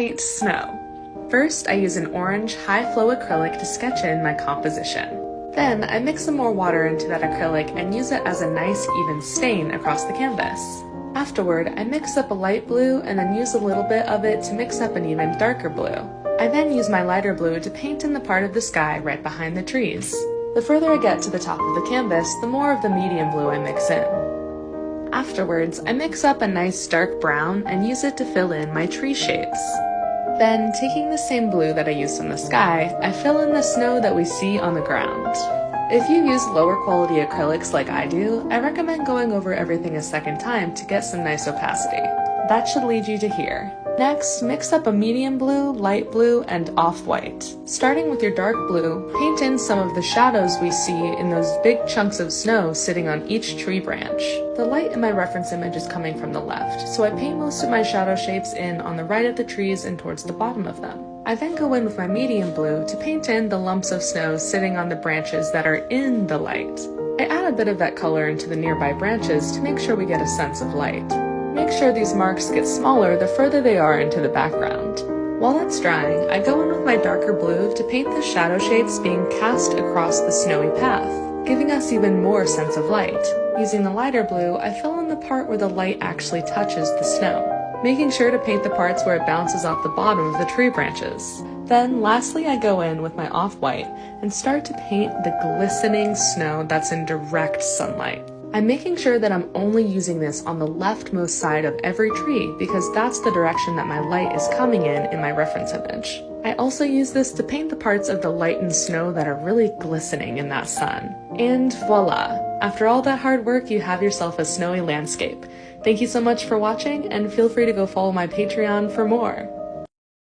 paint snow. First, I use an orange high-flow acrylic to sketch in my composition. Then, I mix some more water into that acrylic and use it as a nice even stain across the canvas. Afterward, I mix up a light blue and then use a little bit of it to mix up an even darker blue. I then use my lighter blue to paint in the part of the sky right behind the trees. The further I get to the top of the canvas, the more of the medium blue I mix in. Afterwards, I mix up a nice dark brown and use it to fill in my tree shapes. Then, taking the same blue that I used on the sky, I fill in the snow that we see on the ground. If you use lower quality acrylics like I do, I recommend going over everything a second time to get some nice opacity. That should lead you to here. Next, mix up a medium blue, light blue, and off-white. Starting with your dark blue, paint in some of the shadows we see in those big chunks of snow sitting on each tree branch. The light in my reference image is coming from the left, so I paint most of my shadow shapes in on the right of the trees and towards the bottom of them. I then go in with my medium blue to paint in the lumps of snow sitting on the branches that are in the light. I add a bit of that color into the nearby branches to make sure we get a sense of light. Make sure these marks get smaller the further they are into the background. While that's drying, I go in with my darker blue to paint the shadow shapes being cast across the snowy path, giving us even more sense of light. Using the lighter blue, I fill in the part where the light actually touches the snow, making sure to paint the parts where it bounces off the bottom of the tree branches. Then, lastly, I go in with my off-white and start to paint the glistening snow that's in direct sunlight. I'm making sure that I'm only using this on the leftmost side of every tree because that's the direction that my light is coming in my reference image. I also use this to paint the parts of the lightened snow that are really glistening in that sun. And voila! After all that hard work, you have yourself a snowy landscape. Thank you so much for watching, and feel free to go follow my Patreon for more.